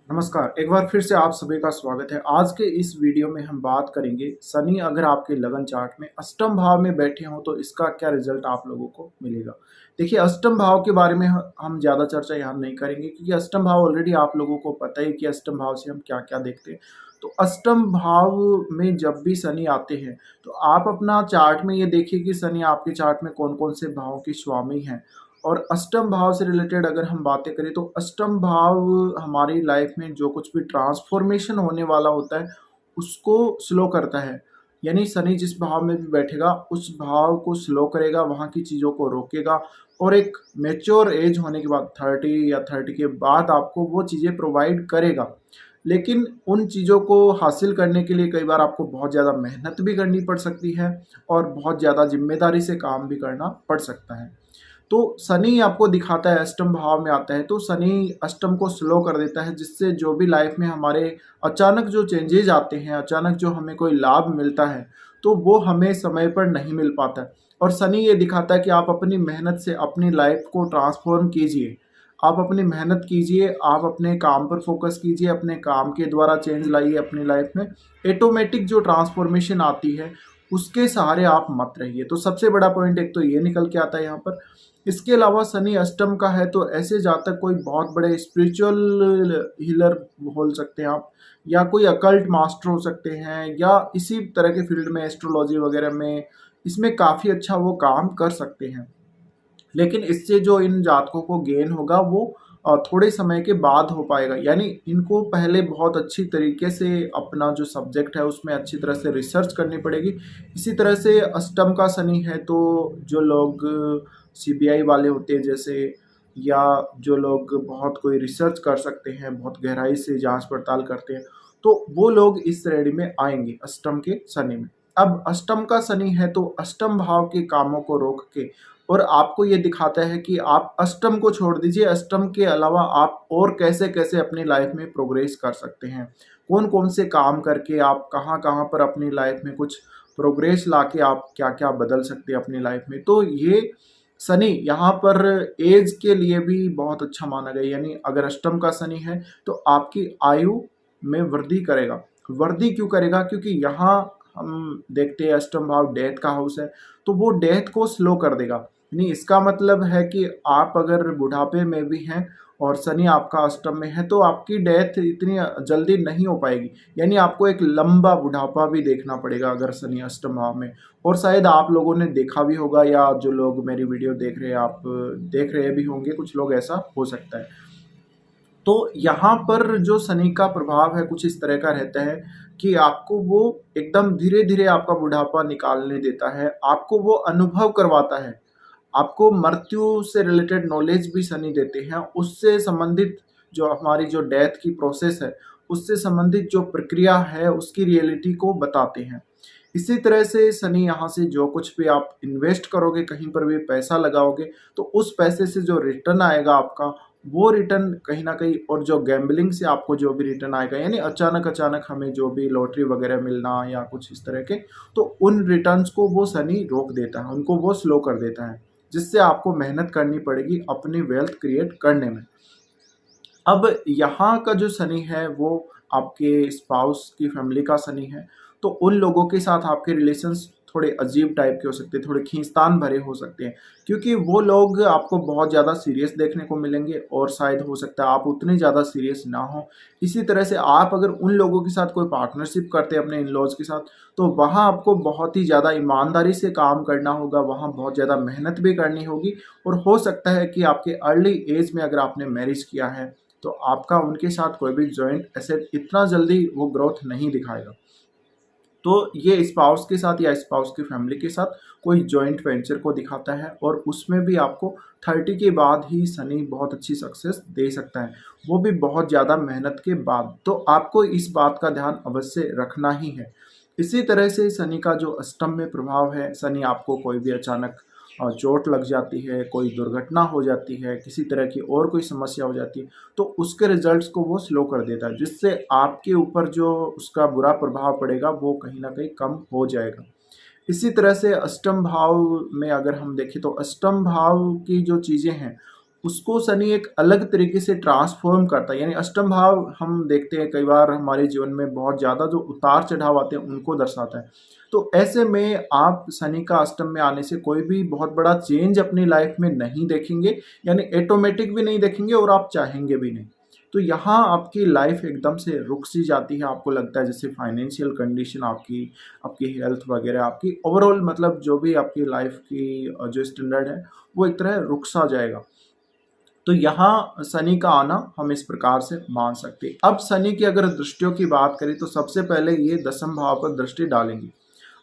नमस्कार, एक बार फिर से आप सभी का स्वागत है। आज के इस वीडियो में हम बात करेंगे शनि अगर आपके लगन चार्ट में अष्टम भाव में बैठे हों तो इसका क्या रिजल्ट आप लोगों को मिलेगा। देखिए, अष्टम भाव के बारे में हम ज़्यादा चर्चा यहाँ नहीं करेंगे क्योंकि अष्टम भाव ऑलरेडी आप लोगों को पता है कि अष्टम भाव से हम क्या-क्या देखते हैं। तो अष्टम भाव में जब भी शनि आते हैं तो आप अपना चार्ट में ये देखिए कि शनि आपके चार्ट में कौन-कौन से भावों के स्वामी हैं। और अष्टम भाव से रिलेटेड अगर हम बातें करें तो अष्टम भाव हमारी लाइफ में जो कुछ भी ट्रांसफॉर्मेशन होने वाला होता है उसको स्लो करता है। यानी शनि जिस भाव में भी बैठेगा उस भाव को स्लो करेगा, वहाँ की चीज़ों को रोकेगा और एक मैच्योर एज होने के बाद 30 या 30 के बाद आपको वो चीज़ें प्रोवाइड करेगा। लेकिन उन चीज़ों को हासिल करने के लिए कई बार आपको बहुत ज़्यादा मेहनत भी करनी पड़ सकती है और बहुत ज़्यादा ज़िम्मेदारी से काम भी करना पड़ सकता है। तो शनि आपको दिखाता है अष्टम भाव में आता है तो शनि अष्टम को स्लो कर देता है, जिससे जो भी लाइफ में हमारे अचानक जो चेंजेज आते हैं, अचानक जो हमें कोई लाभ मिलता है तो वो हमें समय पर नहीं मिल पाता है। और शनि ये दिखाता है कि आप अपनी मेहनत से अपनी लाइफ को ट्रांसफॉर्म कीजिए। आप अपनी मेहनत कीजिए, आप अपने काम पर फोकस कीजिए, अपने काम के द्वारा चेंज लाइए अपनी लाइफ में। ऑटोमेटिक जो ट्रांसफॉर्मेशन आती है उसके सहारे आप मत रहिए। तो सबसे बड़ा पॉइंट एक तो ये निकल के आता है यहाँ पर। इसके अलावा शनि अष्टम का है तो ऐसे जातक कोई बहुत बड़े स्पिरिचुअल हीलर बोल सकते हैं आप, या कोई अकल्ट मास्टर हो सकते हैं, या इसी तरह के फील्ड में एस्ट्रोलॉजी वगैरह में इसमें काफ़ी अच्छा वो काम कर सकते हैं। लेकिन इससे जो इन जातकों को गेन होगा वो थोड़े समय के बाद हो पाएगा। यानी इनको पहले बहुत अच्छी तरीके से अपना जो सब्जेक्ट है उसमें अच्छी तरह से रिसर्च करनी पड़ेगी। इसी तरह से अष्टम का शनि है तो जो लोग सीबीआई वाले होते हैं जैसे, या जो लोग बहुत कोई रिसर्च कर सकते हैं, बहुत गहराई से जांच पड़ताल करते हैं, तो वो लोग इस श्रेणी में आएंगे अष्टम के शनि में। अब अष्टम का शनि है तो अष्टम भाव के कामों को रोक के और आपको ये दिखाता है कि आप अष्टम को छोड़ दीजिए, अष्टम के अलावा आप और कैसे-कैसे अपनी लाइफ में प्रोग्रेस कर सकते हैं। कौन-कौन से काम करके आप कहाँ-कहाँ पर अपनी लाइफ में कुछ प्रोग्रेस लाके आप क्या-क्या बदल सकते हैं अपनी लाइफ में। तो ये शनि यहाँ पर ऐज के लिए भी बहुत अच्छा माना गया। यानी अगर अष्टम का शनि है तो आपकी आयु में वृद्धि करेगा। वृद्धि क्यों करेगा? क्योंकि यहाँ हम देखते हैं अष्टम भाव डेथ का हाउस है, तो वो डेथ को स्लो कर देगा। यानी इसका मतलब है कि आप अगर बुढ़ापे में भी हैं और शनि आपका अष्टम में है तो आपकी डेथ इतनी जल्दी नहीं हो पाएगी। यानी आपको एक लंबा बुढ़ापा भी देखना पड़ेगा अगर शनि अष्टम भाव में। और शायद आप लोगों ने देखा भी होगा, या जो लोग मेरी वीडियो देख रहे हैं आप देख रहे भी होंगे, कुछ लोग ऐसा हो सकता है। तो यहाँ पर जो शनि का प्रभाव है कुछ इस तरह का रहता है कि आपको वो एकदम धीरे-धीरे आपका बुढ़ापा निकालने देता है, आपको वो अनुभव करवाता है। आपको मृत्यु से रिलेटेड नॉलेज भी शनि देते हैं, उससे संबंधित जो हमारी जो डेथ की प्रोसेस है, उससे संबंधित जो प्रक्रिया है, उसकी रियलिटी को बताते हैं। इसी तरह से शनि यहाँ से जो कुछ भी आप इन्वेस्ट करोगे, कहीं पर भी पैसा लगाओगे, तो उस पैसे से जो रिटर्न आएगा आपका, वो रिटर्न कहीं न कहीं, और जो गैम्बलिंग से आपको जो भी रिटर्न आएगा, यानी अचानक-अचानक हमें जो भी लॉटरी वगैरह मिलना या कुछ इस तरह के, तो उन रिटर्न्स को वो शनि रोक देता है, उनको वो स्लो कर देता है। जिससे आपको मेहनत करनी पड़ेगी अपनी वेल्थ क्रिएट करने में। अब यहाँ का जो शनि है वो आपके स्पाउस की फैमिली का शनि है, तो उन लोगों के साथ आपके रिलेशंस थोड़े अजीब टाइप के हो सकते हैं, थोड़े खींचतान भरे हो सकते हैं, क्योंकि वो लोग आपको बहुत ज़्यादा सीरियस देखने को मिलेंगे और शायद हो सकता है आप उतने ज़्यादा सीरियस ना हो। इसी तरह से आप अगर उन लोगों के साथ कोई पार्टनरशिप करते हैं अपने इन-लॉज़ के साथ, तो वहाँ आपको बहुत ही ज़्यादा ईमानदारी से काम करना होगा, वहाँ बहुत ज़्यादा मेहनत भी करनी होगी, और हो सकता है कि आपके अर्ली एज में अगर आपने मैरिज किया है, तो आपका उनके साथ कोई भी जॉइंट एसेट इतना जल्दी वो ग्रोथ नहीं दिखाएगा। तो ये स्पाउस के साथ या स्पाउस की फैमिली के साथ कोई जॉइंट वेंचर को दिखाता है, और उसमें भी आपको 30 के बाद ही शनि बहुत अच्छी सक्सेस दे सकता है, वो भी बहुत ज़्यादा मेहनत के बाद। तो आपको इस बात का ध्यान अवश्य रखना ही है। इसी तरह से शनि का जो अष्टम में प्रभाव है, शनि आपको कोई भी अचानक चोट लग जाती है, कोई दुर्घटना हो जाती है, किसी तरह की और कोई समस्या हो जाती है, तो उसके रिजल्ट्स को वो स्लो कर देता है, जिससे आपके ऊपर जो उसका बुरा प्रभाव पड़ेगा वो कहीं न कहीं कम हो जाएगा। इसी तरह से अष्टम भाव में अगर हम देखें तो अष्टम भाव की जो चीज़ें हैं, उसको शनि एक अलग तरीके से ट्रांसफ़ॉर्म करता है। यानी अष्टम भाव हम देखते हैं कई बार हमारे जीवन में बहुत ज़्यादा जो उतार-चढ़ाव आते हैं उनको दर्शाता है। तो ऐसे में आप शनि का अष्टम में आने से कोई भी बहुत बड़ा चेंज अपनी लाइफ़ में नहीं देखेंगे, यानी ऑटोमेटिक भी नहीं देखेंगे और आप चाहेंगे भी नहीं। तो यहाँ आपकी लाइफ़ एकदम से रुक सी जाती है, आपको लगता है जैसे फाइनेंशियल कंडीशन आपकी, आपकी हेल्थ वगैरह, आपकी ओवरऑल मतलब जो भी आपकी लाइफ़ की जो स्टैंडर्ड है, वो एक तरह रुक सा जाएगा। तो यहाँ शनि का आना हम इस प्रकार से मान सकते हैं। अब शनि की अगर दृष्टियों की बात करें तो सबसे पहले ये दशम भाव पर दृष्टि डालेंगे।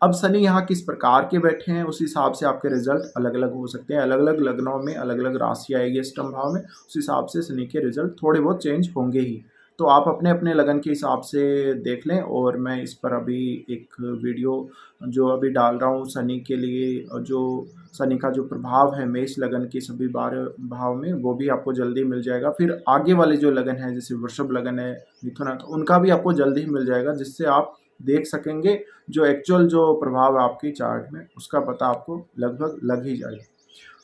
अब शनि यहाँ किस प्रकार के बैठे हैं उस हिसाब से आपके रिजल्ट अलग-अलग हो सकते हैं। अलग-अलग लग्नों में अलग-अलग राशि आएगी अष्टम भाव में, उस हिसाब से शनि के रिजल्ट थोड़े बहुत चेंज होंगे ही। तो आप अपने-अपने लगन के हिसाब से देख लें और मैं इस पर अभी एक वीडियो जो अभी डाल रहा हूँ शनि के लिए, जो शनि का जो प्रभाव है मेष लगन के सभी 12 भाव में, वो भी आपको जल्दी मिल जाएगा। फिर आगे वाले जो लगन है जैसे वृषभ लगन है, मिथुन है, तो उनका भी आपको जल्दी ही मिल जाएगा, जिससे आप देख सकेंगे जो एक्चुअल जो प्रभाव है आपकी चार्ट में उसका पता आपको लगभग लग ही जाएगा।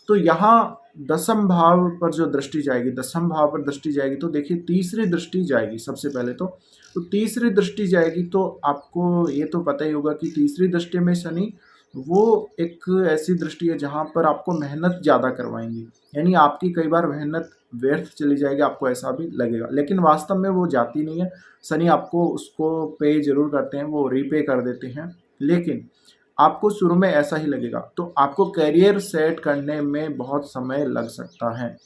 तो यहाँ दशम भाव पर जो दृष्टि जाएगी, दशम भाव पर दृष्टि जाएगी तो देखिए तीसरी दृष्टि जाएगी सबसे पहले तो तीसरी दृष्टि जाएगी तो आपको ये तो पता ही होगा कि तीसरी दृष्टि में शनि वो एक ऐसी दृष्टि है जहाँ पर आपको मेहनत ज़्यादा करवाएंगे, यानी आपकी कई बार मेहनत व्यर्थ चली जाएगी, आपको ऐसा भी लगेगा, लेकिन वास्तव में वो जाती नहीं है। शनि आपको उसको पे जरूर करते हैं, वो रीपे कर देते हैं, लेकिन आपको शुरू में ऐसा ही लगेगा। तो आपको करियर सेट करने में बहुत समय लग सकता है,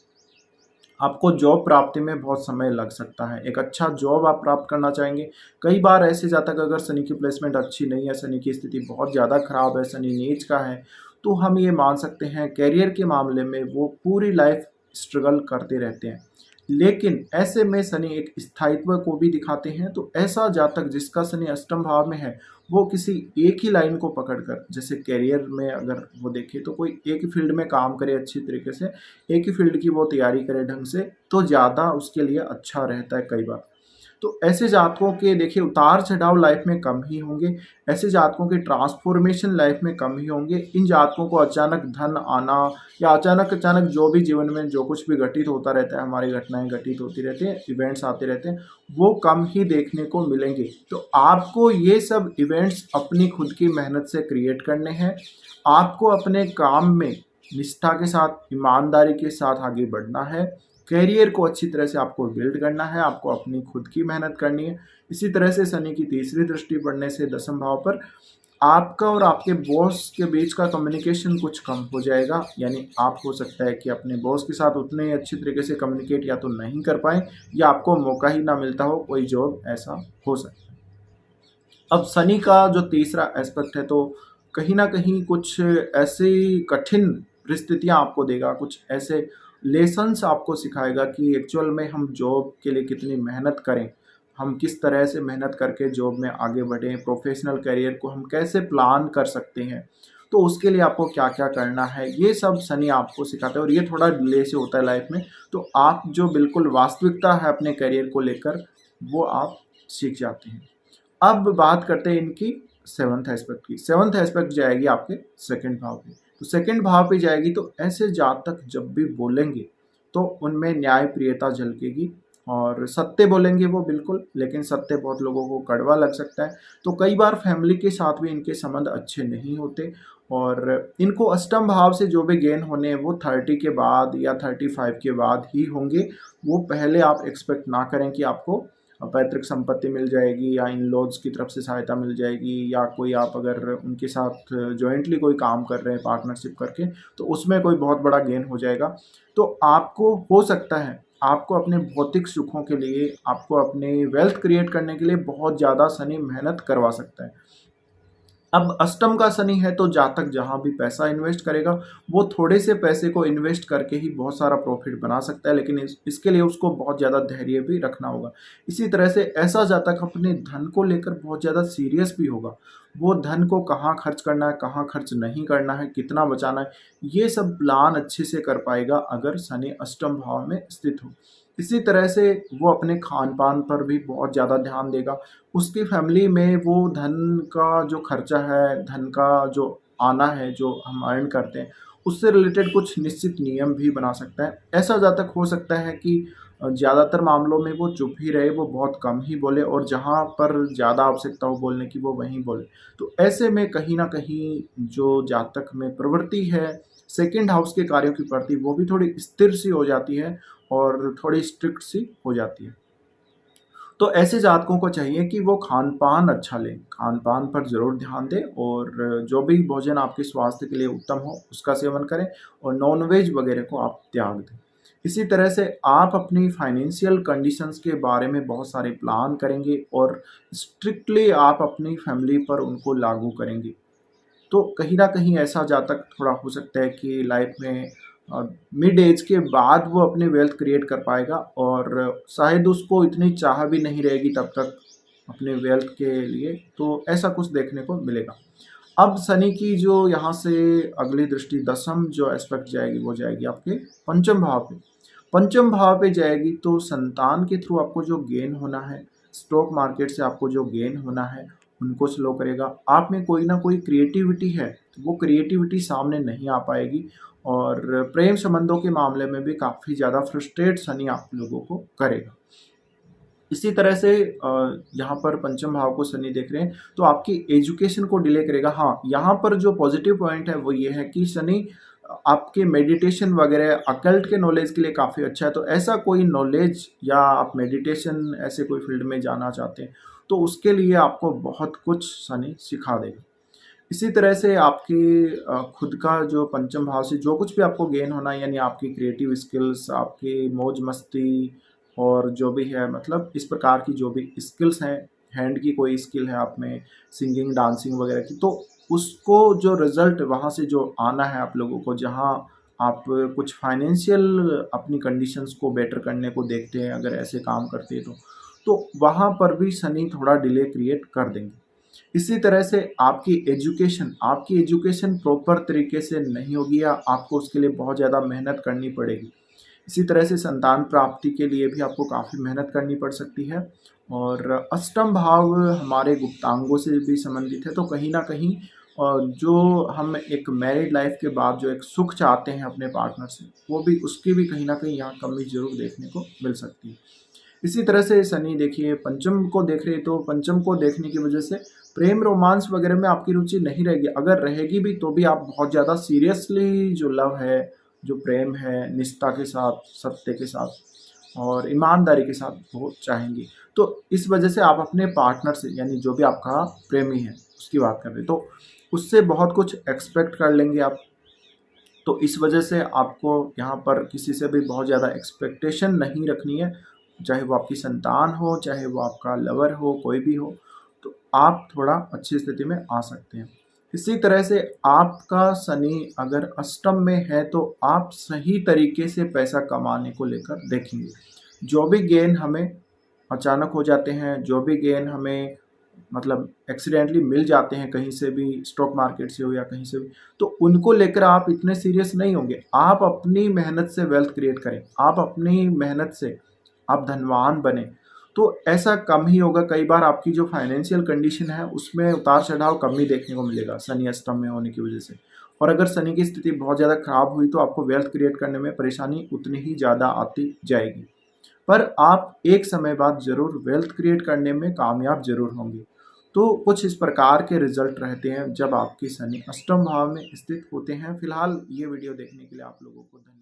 आपको जॉब प्राप्ति में बहुत समय लग सकता है। एक अच्छा जॉब आप प्राप्त करना चाहेंगे। कई बार ऐसे जाता है कि अगर शनि की प्लेसमेंट अच्छी नहीं है, शनि की स्थिति बहुत ज़्यादा खराब है, शनि नीच का है, तो हम ये मान सकते हैं करियर के मामले में वो पूरी लाइफ स्ट्रगल करते रहते हैं। लेकिन ऐसे में शनि एक स्थायित्व को भी दिखाते हैं, तो ऐसा जातक जिसका शनि अष्टम भाव में है, वो किसी एक ही लाइन को पकड़कर, जैसे करियर में अगर वो देखें तो कोई एक ही फील्ड में काम करे अच्छी तरीके से, एक ही फील्ड की वो तैयारी करे ढंग से, तो ज़्यादा उसके लिए अच्छा रहता है कई बार। तो ऐसे जातकों के देखिए उतार चढ़ाव लाइफ में कम ही होंगे, ऐसे जातकों के ट्रांसफॉर्मेशन लाइफ में कम ही होंगे। इन जातकों को अचानक धन आना या अचानक अचानक जो भी जीवन में जो कुछ भी घटित होता रहता है, हमारी घटनाएं घटित होती रहती हैं, इवेंट्स आते रहते हैं, वो कम ही देखने को मिलेंगे। तो आपको ये सब इवेंट्स अपनी खुद की मेहनत से क्रिएट करने हैं। आपको अपने काम में निष्ठा के साथ, ईमानदारी के साथ आगे बढ़ना है। करियर को अच्छी तरह से आपको बिल्ड करना है, आपको अपनी खुद की मेहनत करनी है। इसी तरह से शनि की तीसरी दृष्टि पड़ने से दशम भाव पर आपका और आपके बॉस के बीच का कम्युनिकेशन कुछ कम हो जाएगा, यानी आप हो सकता है कि अपने बॉस के साथ उतने अच्छी तरीके से कम्युनिकेट या तो नहीं कर पाएँ या आपको मौका ही ना मिलता हो कोई जॉब, ऐसा हो सकता है। अब शनि का जो तीसरा एस्पेक्ट है तो कहीं न कहीं कुछ ऐसी कठिन परिस्थितियाँ आपको देगा, कुछ ऐसे लेसन्स आपको सिखाएगा कि एक्चुअल में हम जॉब के लिए कितनी मेहनत करें, हम किस तरह से मेहनत करके जॉब में आगे बढ़ें, प्रोफ़ेशनल करियर को हम कैसे प्लान कर सकते हैं। तो उसके लिए आपको क्या-क्या करना है, ये सब शनि आपको सिखाता है और ये थोड़ा डिले से होता है लाइफ़ में। तो आप जो बिल्कुल वास्तविकता है अपने करियर को लेकर, वो आप सीख जाते हैं। अब बात करते हैं इनकी सेवंथ एस्पेक्ट की। सेवंथ एस्पेक्ट जाएगी आपके सेकंड भाव पे। तो सेकंड भाव पे जाएगी तो ऐसे जातक जब भी बोलेंगे तो उनमें न्यायप्रियता झलकेगी और सत्य बोलेंगे वो बिल्कुल, लेकिन सत्य बहुत लोगों को कड़वा लग सकता है। तो कई बार फैमिली के साथ भी इनके संबंध अच्छे नहीं होते और इनको अष्टम भाव से जो भी गेन होने हैं वो 30 के बाद या 35 के बाद ही होंगे। वो पहले आप एक्सपेक्ट ना करें कि आपको पैतृक संपत्ति मिल जाएगी या इन लॉज की तरफ से सहायता मिल जाएगी या कोई आप अगर उनके साथ जॉइंटली कोई काम कर रहे हैं पार्टनरशिप करके, तो उसमें कोई बहुत बड़ा गेन हो जाएगा। तो आपको हो सकता है आपको अपने भौतिक सुखों के लिए, आपको अपने वेल्थ क्रिएट करने के लिए बहुत ज़्यादा शनि मेहनत करवा सकता है। अब अष्टम का शनि है तो जातक जहाँ भी पैसा इन्वेस्ट करेगा वो थोड़े से पैसे को इन्वेस्ट करके ही बहुत सारा प्रॉफिट बना सकता है, लेकिन इसके लिए उसको बहुत ज़्यादा धैर्य भी रखना होगा। इसी तरह से ऐसा जातक अपने धन को लेकर बहुत ज़्यादा सीरियस भी होगा। वो धन को कहाँ खर्च करना है, कहाँ खर्च नहीं करना है, कितना बचाना है, ये सब प्लान अच्छे से कर पाएगा अगर शनि अष्टम भाव में स्थित हो। इसी तरह से वो अपने खान-पान पर भी बहुत ज़्यादा ध्यान देगा। उसकी फैमिली में वो धन का जो खर्चा है, धन का जो आना है, जो हम अर्न करते हैं, उससे रिलेटेड कुछ निश्चित नियम भी बना सकता है। ऐसा जहाँ तक हो सकता है कि ज़्यादातर मामलों में वो चुप ही रहे, वो बहुत कम ही बोले और जहाँ पर ज़्यादा आवश्यकता हो बोलने की वो वहीं बोले। तो ऐसे में कहीं न कहीं जो जातक में प्रवृत्ति है सेकंड हाउस के कार्यों के प्रति वो भी थोड़ी स्थिर सी हो जाती है और थोड़ी स्ट्रिक्ट सी हो जाती है। तो ऐसे जातकों को चाहिए कि वो खान-पान अच्छा लें, खान-पान पर ज़रूर ध्यान दें और जो भी भोजन आपके स्वास्थ्य के लिए उत्तम हो, उसका सेवन करें और नॉन-वेज वगैरह को आप त्याग दें। इसी तरह से आप अपनी फाइनेंशियल कंडीशंस के बारे में बहुत सारे प्लान करेंगे और स्ट्रिक्टली आप अपनी फैमिली पर उनको लागू करेंगे। तो कहीं न कहीं ऐसा जातक थोड़ा हो सकता है कि लाइफ में मिड एज के बाद वो अपनी वेल्थ क्रिएट कर पाएगा और शायद उसको इतनी चाह भी नहीं रहेगी तब तक अपने वेल्थ के लिए, तो ऐसा कुछ देखने को मिलेगा। अब शनि की जो यहाँ से अगली दृष्टि दशम जो एस्पेक्ट जाएगी वो जाएगी आपके पंचम भाव पे। पंचम भाव पे जाएगी तो संतान के थ्रू आपको जो गेन होना है, स्टॉक मार्केट से आपको जो गेन होना है, उनको स्लो करेगा। आप में कोई ना कोई क्रिएटिविटी है, तो वो क्रिएटिविटी सामने नहीं आ पाएगी और प्रेम संबंधों के मामले में भी काफ़ी ज़्यादा फ्रस्ट्रेट शनि आप लोगों को करेगा। इसी तरह से यहाँ पर पंचम भाव को शनि देख रहे हैं तो आपकी एजुकेशन को डिले करेगा। हाँ, यहाँ पर जो पॉजिटिव पॉइंट है वो ये है कि शनि आपके मेडिटेशन वगैरह अकल्ट के नॉलेज के लिए काफ़ी अच्छा है। तो ऐसा कोई नॉलेज या आप मेडिटेशन ऐसे कोई फील्ड में जाना चाहते हैं तो उसके लिए आपको बहुत कुछ शनि सिखा देगा। इसी तरह से आपकी खुद का जो पंचम भाव से जो कुछ भी आपको गेन होना है यानी आपकी क्रिएटिव स्किल्स, आपकी मौज-मस्ती और जो भी है मतलब इस प्रकार की जो भी स्किल्स हैं, हैंड की कोई स्किल है आप में, सिंगिंग, डांसिंग वगैरह की, तो उसको जो रिज़ल्ट वहाँ से जो आना है आप लोगों को, जहाँ आप कुछ फाइनेंशियल अपनी कंडीशंस को बेटर करने को देखते हैं, अगर ऐसे काम करते हैं तो वहाँ पर भी शनि थोड़ा डिले क्रिएट कर देंगे। इसी तरह से आपकी एजुकेशन प्रॉपर तरीके से नहीं होगी या आपको उसके लिए बहुत ज़्यादा मेहनत करनी पड़ेगी। इसी तरह से संतान प्राप्ति के लिए भी आपको काफ़ी मेहनत करनी पड़ सकती है और अष्टम भाव हमारे गुप्तांगों से भी संबंधित है, तो कहीं न कहीं जो हम एक मैरिड लाइफ के बाद जो एक सुख चाहते हैं अपने पार्टनर से, वो भी उसकी भी कहीं न कहीं यहाँ कमी ज़रूर देखने को मिल सकती है। इसी तरह से शनि देखिए पंचम को देख रहे हैं तो पंचम को देखने की वजह से प्रेम रोमांस वगैरह में आपकी रुचि नहीं रहेगी। अगर रहेगी भी तो भी आप बहुत ज़्यादा सीरियसली जो लव है, जो प्रेम है, निष्ठा के साथ, सत्य के साथ और ईमानदारी के साथ वो चाहेंगी। तो इस वजह से आप अपने पार्टनर से यानी जो भी आपका प्रेमी है उसकी बात कर रहे हैं, तो उससे बहुत कुछ एक्सपेक्ट कर लेंगे आप। तो इस वजह से आपको यहाँ पर किसी से भी बहुत ज़्यादा एक्सपेक्टेशन नहीं रखनी है, चाहे वो आपकी संतान हो, चाहे वो आपका लवर हो, कोई भी हो, तो आप थोड़ा अच्छी स्थिति में आ सकते हैं। इसी तरह से आपका शनि अगर अष्टम में है तो आप सही तरीके से पैसा कमाने को लेकर देखेंगे। जो भी गेन हमें अचानक हो जाते हैं, जो भी गेन हमें मतलब एक्सीडेंटली मिल जाते हैं कहीं से भी, स्टॉक मार्केट से हो या कहीं से भी, तो उनको लेकर आप इतने सीरियस नहीं होंगे। आप अपनी मेहनत से वेल्थ क्रिएट करें, आप अपनी मेहनत से आप धनवान बने, तो ऐसा कम ही होगा। कई बार आपकी जो फाइनेंशियल कंडीशन है उसमें उतार-चढ़ाव कम ही देखने को मिलेगा शनि अष्टम में होने की वजह से। और अगर शनि की स्थिति बहुत ज़्यादा खराब हुई तो आपको वेल्थ क्रिएट करने में परेशानी उतनी ही ज़्यादा आती जाएगी। पर आप एक समय बाद ज़रूर वेल्थ क्रिएट करने में कामयाब ज़रूर होंगे। तो कुछ इस प्रकार के रिज़ल्ट रहते हैं जब आपके शनि अष्टम भाव में स्थित होते हैं। फिलहाल ये वीडियो देखने के लिए आप लोगों को धन्यवाद।